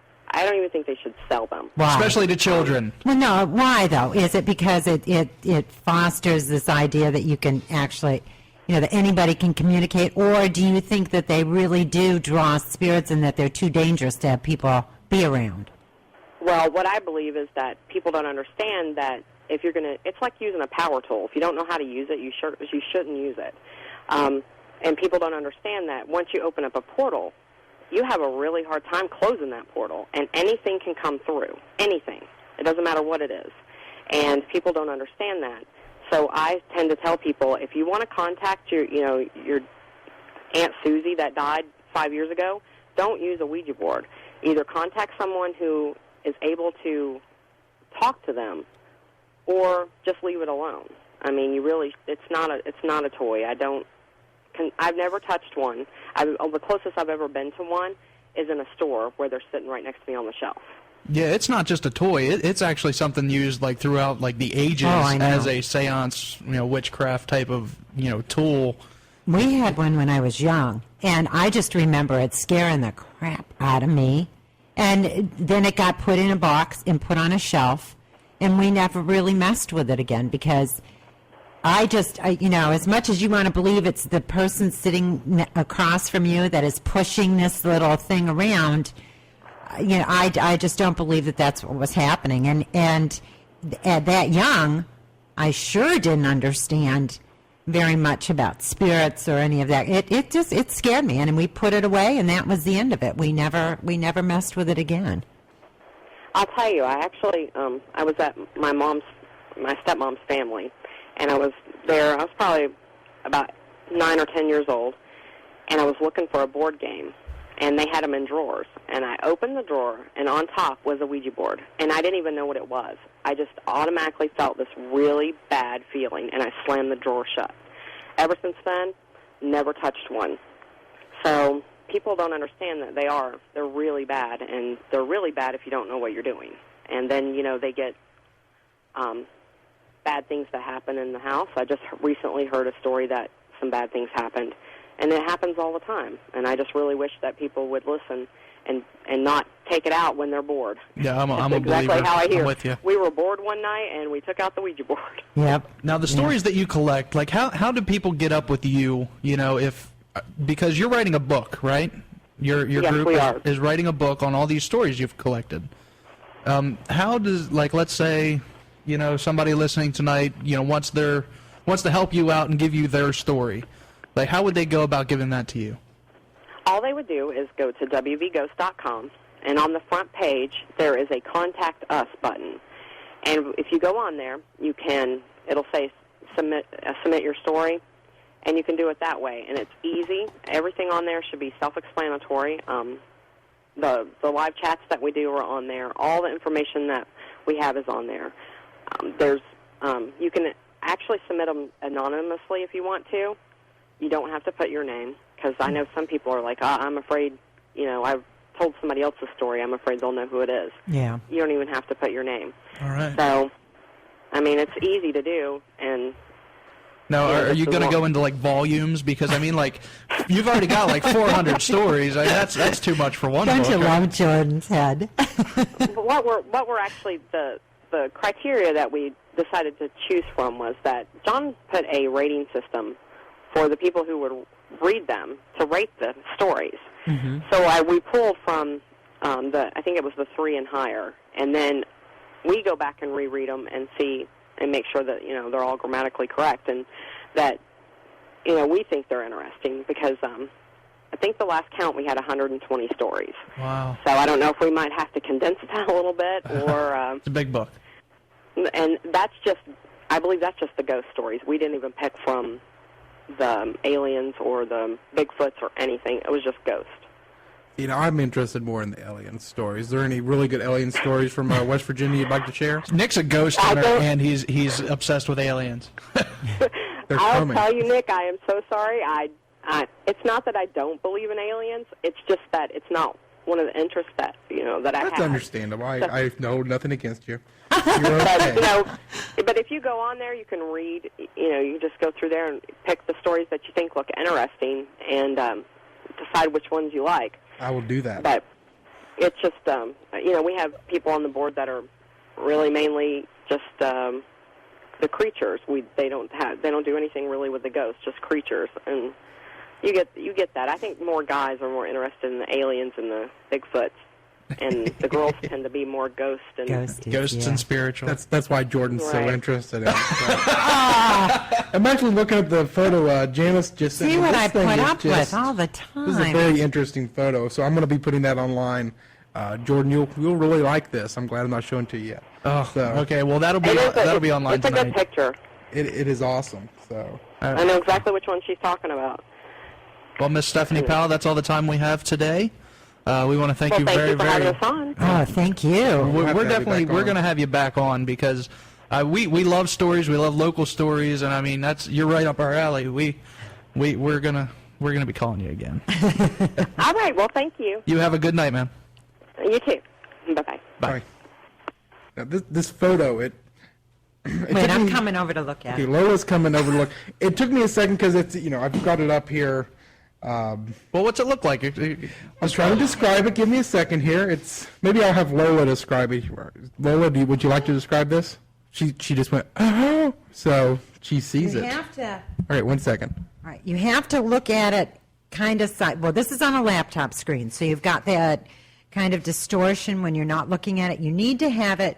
sell them. Why? Especially to children. Well, no. Why though? Is it because it fosters this idea that you can actually, that anybody can communicate, or do you think that they really do draw spirits and that they're too dangerous to have people be around? Well, what I believe is that people don't understand that if you're going to, it's like using a power tool. If you don't know how to use it, you shouldn't use it. And people don't understand that once you open up a portal, you have a really hard time closing that portal, and anything can come through. Anything. It doesn't matter what it is. And people don't understand that. So I tend to tell people, if you want to contact your Aunt Susie that died 5 years ago, don't use a Ouija board. Either contact someone who is able to talk to them, or just leave it alone. I mean, it's not a toy. I've never touched one. The closest I've ever been to one is in a store where they're sitting right next to me on the shelf. Yeah, it's not just a toy. It's actually something used like throughout like the ages as a seance, witchcraft type of tool. We had one when I was young, and I just remember it scaring the crap out of me. And then it got put in a box and put on a shelf, and we never really messed with it again because as much as you want to believe it's the person sitting across from you that is pushing this little thing around, I just don't believe that that's what was happening. And at that young, I sure didn't understand very much about spirits or any of that. It scared me, and we put it away, and that was the end of it. We never messed with it again. I'll tell you, I actually I was at my stepmom's family, and I was there. I was probably about 9 or 10 years old, and I was looking for a board game, and they had them in drawers. And I opened the drawer, and on top was a Ouija board, and I didn't even know what it was. I just automatically felt this really bad feeling, and I slammed the drawer shut. Ever since then, never touched one. So people don't understand that they're really bad, and they're really bad if you don't know what you're doing. And then, they get bad things that happen in the house. I just recently heard a story that some bad things happened, and it happens all the time. And I just really wish that people would listen and not take it out when they're bored. Yeah, I'm a exactly believer. How I hear. I'm with you. We were bored one night, and we took out the Ouija board. Yep. Now, the stories that you collect, like how do people get up with you, because you're writing a book, right? Your Yes, group we are. is writing a book on all these stories you've collected. How does, let's say, somebody listening tonight, wants to help you out and give you their story. Like, how would they go about giving that to you? All they would do is go to WVGhosts.com, and on the front page there is a Contact Us button. And if you go on there, it'll say submit your story, and you can do it that way. And it's easy. Everything on there should be self-explanatory. The live chats that we do are on there. All the information that we have is on there. You can actually submit them anonymously if you want to. You don't have to put your name, because I know some people are like, I'm afraid, I've told somebody else's story, I'm afraid they'll know who it is. Yeah. You don't even have to put your name. All right. So, it's easy to do, and... Now, are you going to go into, volumes? Because, you've already got, 400 stories. That's too much for one book. Don't you love Jordan's head? what we're actually, the criteria that we decided to choose from was that John put a rating system for the people who would read them to rate the stories. Mm-hmm. So we pulled from I think it was the 3 and higher, and then we go back and reread them and see and make sure that they're all grammatically correct, and that we think they're interesting, because I think the last count we had 120 stories. Wow. So I don't know if we might have to condense that a little bit, or it's a big book. And I believe that's just the ghost stories. We didn't even pick from the aliens or the Bigfoots or anything. It was just ghosts. I'm interested more in the alien stories. Is there any really good alien stories from West Virginia you'd like to share? Nick's a ghost hunter, and he's obsessed with aliens. I'll tell you, Nick, I am so sorry. It's not that I don't believe in aliens. It's just that it's not one of the interests that that I have. That's understandable. I know nothing against you. You're But, okay. but if you go on there, you can read. You just go through there and pick the stories that you think look interesting, and decide which ones you like. I will do that. But it's just we have people on the board that are really mainly just the creatures. They don't do anything really with the ghosts, just creatures, and you get that. I think more guys are more interested in the aliens and the Bigfoots, and the girls tend to be more ghosts and and spiritual. That's why Jordan's so Right. interested in it. I'm actually looking at the photo Janice just sent See me. what This I thing put is up just- with all the This is a time. very interesting photo, so I'm going to be putting that online. Jordan, you'll really like this. I'm glad I'm not showing it to you yet. Oh, So, okay. Well, that'll be online It's a tonight. good picture. It is awesome. So I know exactly which one she's talking about. Well, Miss Stephanie Powell, that's all the time we have today. We want to thank Well, you thank very, you for very. having us on. Oh, thank you. We're definitely going to have you back on because we love stories. We love local stories, and I mean you're right up our alley. We're gonna be calling you again. All right. Well, thank you. You have a good night, man. You too. Bye-bye. Bye. now this photo, it Wait, I'm coming over to look at Okay, it. Lola's coming over to look. It took me a second because it's I've got it up here. Well, what's it look like? I'm trying to describe it. Give me a second here. Maybe I'll have Lola describe it. Lola, would you like to describe this? She just went, oh, so she sees You it. have to. All right, 1 second. All right, you have to look at it kind of side. Well, this is on a laptop screen, so you've got that kind of distortion when you're not looking at it. You need to have it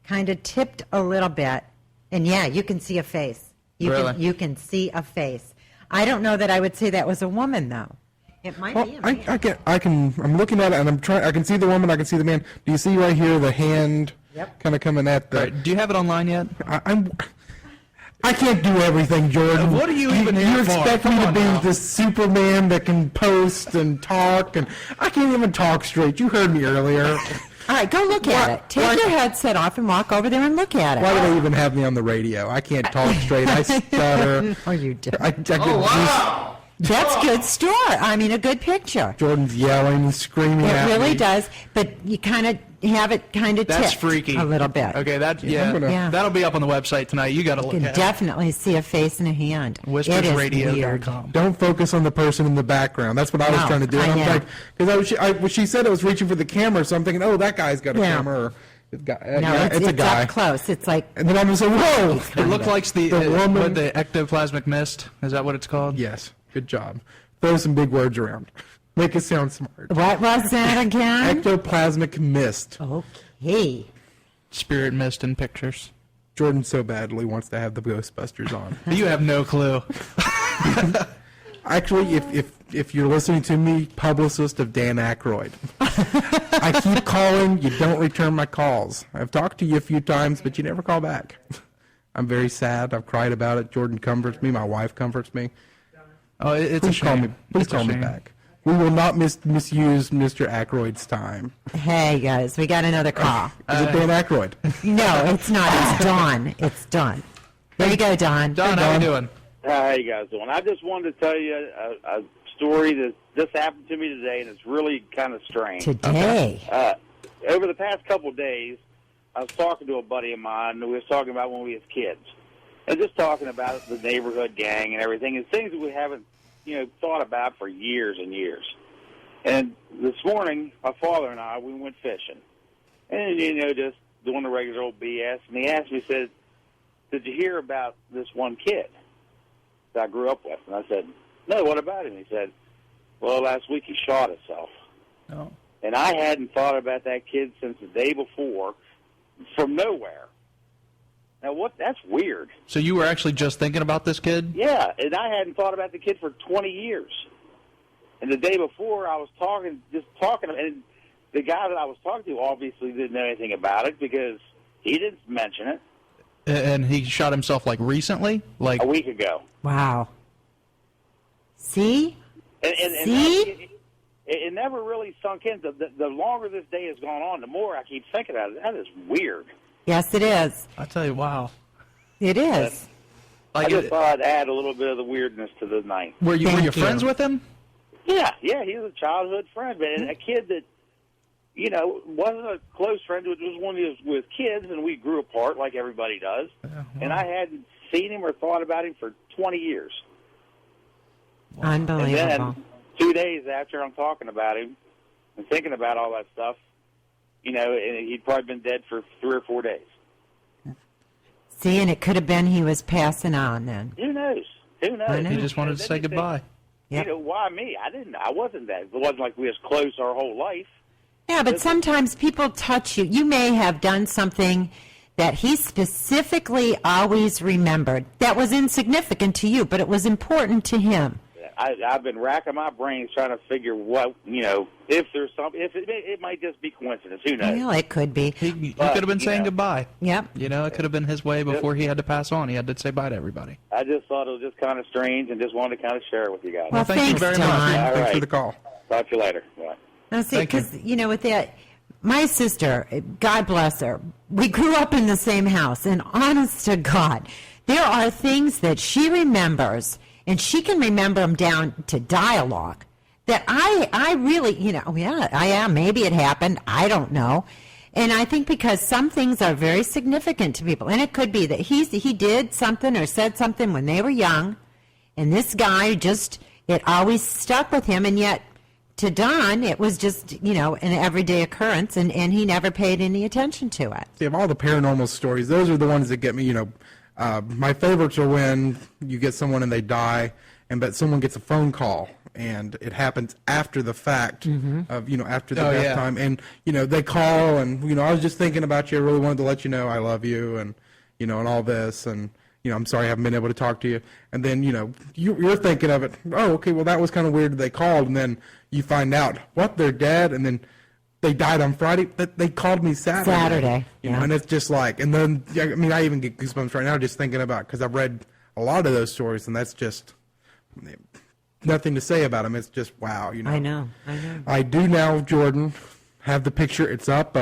kind of tipped a little bit, and yeah, you can see a face. You can see a face. I don't know that I would say that was a woman, though. It might Well, be a man. I'm looking at it and I can see the woman, I can see the man. Do you see right here the hand kind of coming at the... Right. Do you have it online yet? I can't do everything, Jordan. What are you even here You for? expect me Come to on be now. this Superman that can post and talk, and I can't even talk straight. You heard me earlier. All right, go look at it. Take your headset off and walk over there and look at it. Why do they even have me on the radio? I can't talk straight. I stutter. Oh, you do. That's good story. I mean, a good picture. Jordan's yelling, screaming It at really me. does, but you kind of have it kind of That's tipped freaky. a little bit. Okay, Yeah. that'll be up on the website tonight. You got to You look can at it. definitely see a face and a hand. It is weird. WhispersRadio.com. Don't focus on the person in the background. That's what I was No, trying to do. I And I'm know. like, because she said it was reaching for the camera, so I'm thinking, oh, that guy's got a Yeah. camera. Or, No, it's a guy. up close. It's like And then I'm just like, whoa! It looked like the woman. the ectoplasmic mist. Is that what it's called? Yes, good job. Throw some big words around. Make it sound smart. what was that again? Ectoplasmic mist. Okay. Spirit mist in pictures. Jordan so badly wants to have the Ghostbusters on. You have no clue. Actually, if you're listening to me, publicist of Dan Aykroyd, I keep calling. You don't return my calls. I've talked to you a few times, but you never call back. I'm very sad. I've cried about it. Jordan comforts me. My wife comforts me. Oh, it's a Please call me. shame. Please It's a call me shame. back. We will not misuse Mr. Aykroyd's time. Hey, guys, we got another call. Is it Dan Aykroyd? No, it's not. It's Dawn. It's Dawn. There you go, Dawn. Don, how you doing? How you guys doing? I just wanted to tell you a story that just happened to me today, and it's really kind of strange. Today. Over the past couple of days, I was talking to a buddy of mine, and we was talking about when we was kids. And just talking about the neighborhood gang and everything, and things that we haven't, thought about for years and years. And this morning, my father and I, we went fishing. And, just doing the regular old BS. And he asked me, he said, did you hear about this one kid that I grew up with? And I said, no, what about him? He said, well, last week he shot himself. Oh. And I hadn't thought about that kid since the day before, from nowhere. Now, that's weird. So you were actually just thinking about this kid? Yeah, and I hadn't thought about the kid for 20 years. And the day before, I was talking, and the guy that I was talking to obviously didn't know anything about it because he didn't mention it. And he shot himself like recently? Like a week ago. Wow. See? And See? it never really sunk in. The longer this day has gone on, the more I keep thinking about it. That is weird. Yes, it is. I tell you, wow. It is. I just thought I'd add a little bit of the weirdness to the night. Were you friends with him? Yeah, he was a childhood friend, but a kid that wasn't a close friend. It was when he was with kids, and we grew apart like everybody does. And I hadn't seen him or thought about him for 20 years. Unbelievable. And then 2 days after I'm talking about him and thinking about all that stuff, and he'd probably been dead for 3 or 4 days. See, and it could have been he was passing on then. Who knows? Who knows? He just wanted to say goodbye. Yep. Why me? I wasn't that. It wasn't like we was close our whole life. Yeah, but sometimes people touch you. You may have done something that he specifically always remembered that was insignificant to you, but it was important to him. I've been racking my brains trying to figure what, if there's something, if it might just be coincidence. Who knows? Well, it could be. He could have been saying goodbye. Yep. It could have been his way before he had to pass on. He had to say bye to everybody. I just thought it was just kind of strange and just wanted to kind of share it with you guys. Well, thank you very Don. much. All Thanks right. for the call. Talk to you later. Bye. Now, see, Thank you. because, with that, my sister, God bless her, we grew up in the same house, and honest to God, there are things that she remembers, and she can remember them down to dialogue, that I really, maybe it happened, I don't know. And I think because some things are very significant to people, and it could be that he did something or said something when they were young, and this guy it always stuck with him, and yet to Don, it was just, an everyday occurrence, and he never paid any attention to it. See, of all the paranormal stories, those are the ones that get me, my favorites are when you get someone and they die, but someone gets a phone call, and it happens after the fact of, after the death time, and, they call, and, I was just thinking about you, I really wanted to let you know I love you, and, and all this, and, I'm sorry I haven't been able to talk to you. And then, you're thinking of it, oh, okay, well, that was kind of weird that they called. And then you find out, what, they're dead? And then they died on Friday? They called me Saturday. And it's just like, and then, I even get goosebumps right now just thinking about, because I've read a lot of those stories, and that's just nothing to say about them. It's just, wow, I know. I do now, Jordan, have the picture. It's up.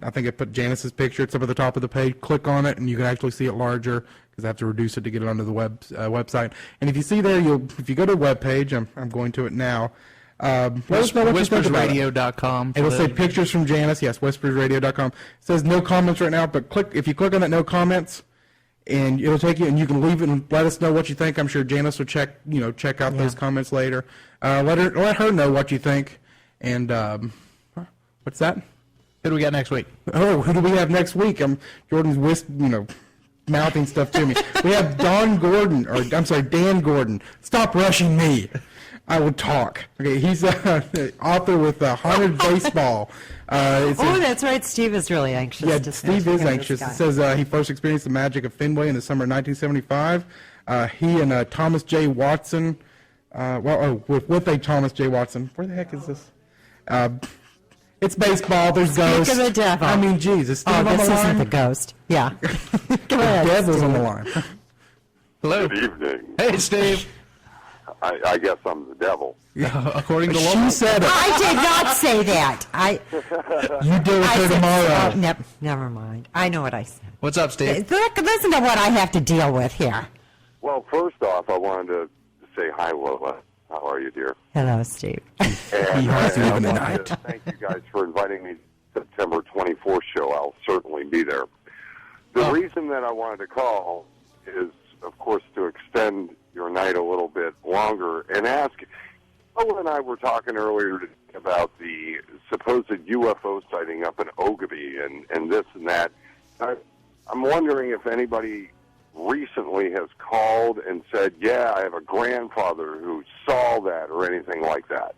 I think I put Janice's picture. It's up at the top of the page. Click on it, and you can actually see it larger because I have to reduce it to get it onto the website. And if you see there, if you go to the web page, I'm going to it now. Whispersradio.com. It'll say pictures from Janice. Yes, whispersradio.com. It says no comments right now, but if you click on that no comments, and it'll take you, and you can leave it and let us know what you think. I'm sure Janice will check out those comments later. Let her know what you think. And what's that? Who do we got next week? Oh, who do we have next week? Jordan's mouthing stuff to me. We have Dan Gordon. Stop rushing me. I will talk. Okay, he's an author with Haunted Baseball. That's right. Steve is really anxious. Yeah, Steve is anxious. It says he first experienced the magic of Fenway in the summer of 1975. He and Thomas J. Watson, with a Thomas J. Watson. Where the heck is this? It's baseball. There's ghosts. Speak of the devil. I mean, geez, is Steve on the line? This isn't the ghost. Yeah. Go ahead, The devil's Steve. on the line. Hello. Good evening. Hey, Steve. I guess I'm the devil. According to She Laura. said it. I did not say that. You deal with her tomorrow. Never mind. I know what I said. What's up, Steve? Listen to what I have to deal with here. Well, first off, I wanted to say hi, Lola. How are you, dear? Hello, Steve. And has you I in the wanted night. to thank you guys for inviting me to the September 24th show. I'll certainly be there. The reason that I wanted to call is, of course, to extend your night a little bit longer and ask. Lola and I were talking earlier today about the supposed UFO sighting up in Oggabee and this and that. I'm wondering if anybody recently has called and said, yeah, I have a grandfather who saw that or anything like that.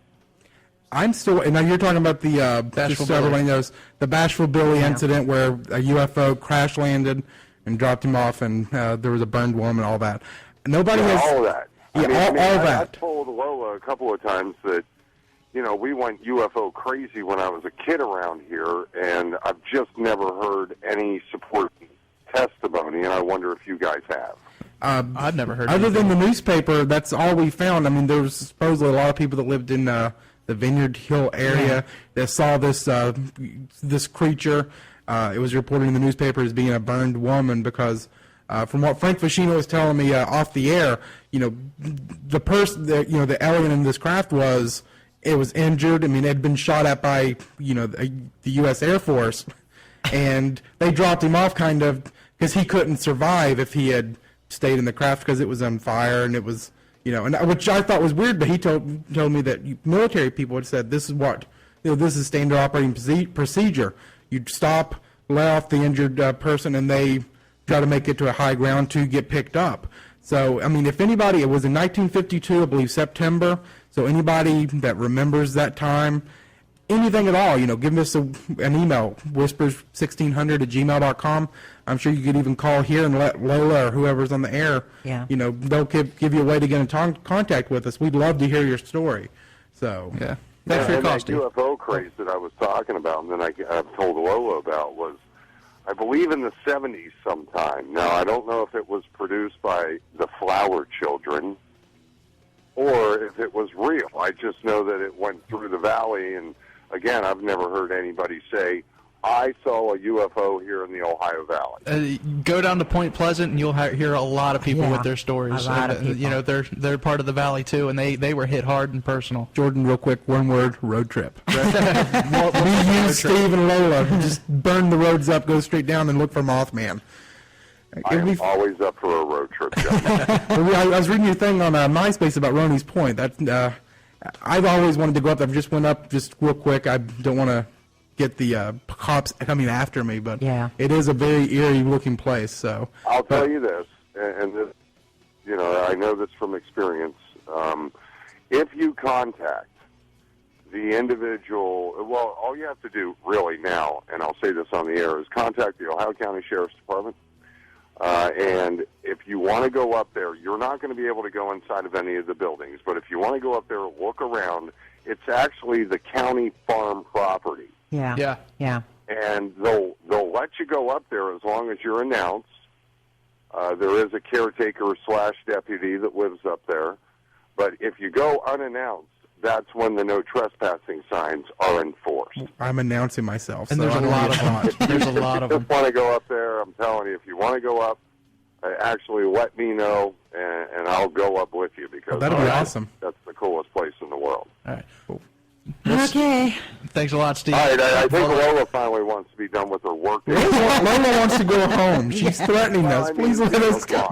I'm still, and now you're talking about the, Bashful just so everybody Billy. knows, the Bashful Billy incident where a UFO crash landed and dropped him off, and there was a burned woman, all that. Nobody has... All of that. Yeah, all that. I told Lola a couple of times that, we went UFO crazy when I was a kid around here, and I've just never heard any supporting testimony, and I wonder if you guys have. I've never heard Other anything. than the newspaper, that's all we found. I mean, there was supposedly a lot of people that lived in the Vineyard Hill area that saw this creature. It was reported in the newspaper as being a burned woman because, from what Frank Fashino was telling me off the air, the person, the alien in this craft was it was injured. I mean, it had been shot at by, the U.S. Air Force, and they dropped him off kind of because he couldn't survive if he had stayed in the craft because it was on fire, and it was, and which I thought was weird, but he told me that military people had said this is what, this is standard operating procedure. You'd stop, let off the injured person, and they try to make it to a high ground to get picked up. So, I mean, if anybody, it was in 1952, I believe, September, so anybody that remembers that time, anything at all, give us an email, whispers1600@gmail.com. I'm sure you could even call here and let Lola or whoever's on the air, they'll give you a way to get in contact with us. We'd love to hear your story. So, yeah. Thanks for your call, that UFO craze that I was talking about and then I've told Lola about was, I believe, in the 70s sometime. Now, I don't know if it was produced by the Flower Children or if it was real. I just know that it went through the valley, and, again, I've never heard anybody say, I saw a UFO here in the Ohio Valley. Go down to Point Pleasant, and you'll hear a lot of people with their stories. A lot of people. They're part of the valley too, and they were hit hard and personal. Jordan, real quick, one word: road trip. We use Steve and Lola. Just burn the roads up, go straight down, and look for Mothman. I am always up for a road trip, Jeff. I was reading your thing on MySpace about Roney's Point. That I've always wanted to go up there. I just went up just real quick. I don't want to get the cops coming after me, but it is a very eerie-looking place. So I'll tell you this, and this, I know this from experience. If you contact the individual, well, all you have to do really now, and I'll say this on the air, is contact the Ohio County Sheriff's Department. And if you want to go up there, you're not going to be able to go inside of any of the buildings. But if you want to go up there, look around. It's actually the county farm property. Yeah. And they'll let you go up there as long as you're announced. There is a caretaker / deputy that lives up there. But if you go unannounced, that's when the no trespassing signs are enforced. I'm announcing myself. And so there's a lot of them. There's a lot of them. If you just want to go up there, I'm telling you, if you want to go up, actually let me know, and I'll go up with you because that'll be awesome. That's the coolest place in the world. All right. Cool. Okay. Thanks a lot, Steve. All right, I think Lola finally wants to be done with her work. Lola wants to go home. She's threatening us. Please let us go.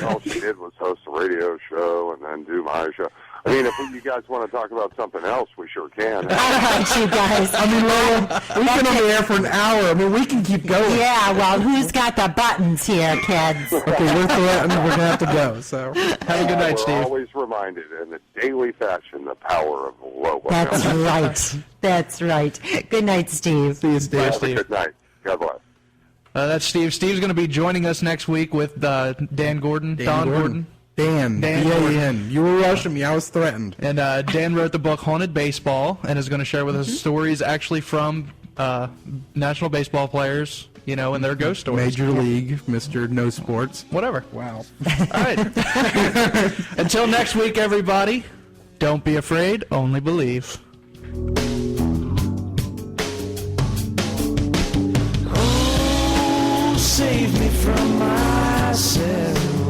All she did was host a radio show and then do my show. I mean, if you guys want to talk about something else, we sure can. All right, you guys. I mean, Lola, we've been on the air for an hour. I mean, we can keep going. Yeah, well, who's got the buttons here, kids? Okay, we're threatened. We're going to have to go. So have a good night, Steve. We're always reminded in a daily fashion the power of Lola. That's right. That's right. Good night, Steve. See you, Steve. Have a good night. God bless. That's Steve. Steve's going to be joining us next week with Dan Gordon. Don Gordon. Dan B-A-N. You were rushing me. I was threatened. And Dan wrote the book Haunted Baseball and is going to share with us stories actually from national baseball players, and their ghost stories. Major League, Mr. No Sports. Whatever. Wow. All right. Until next week, everybody, don't be afraid, only believe. Oh, save me from myself.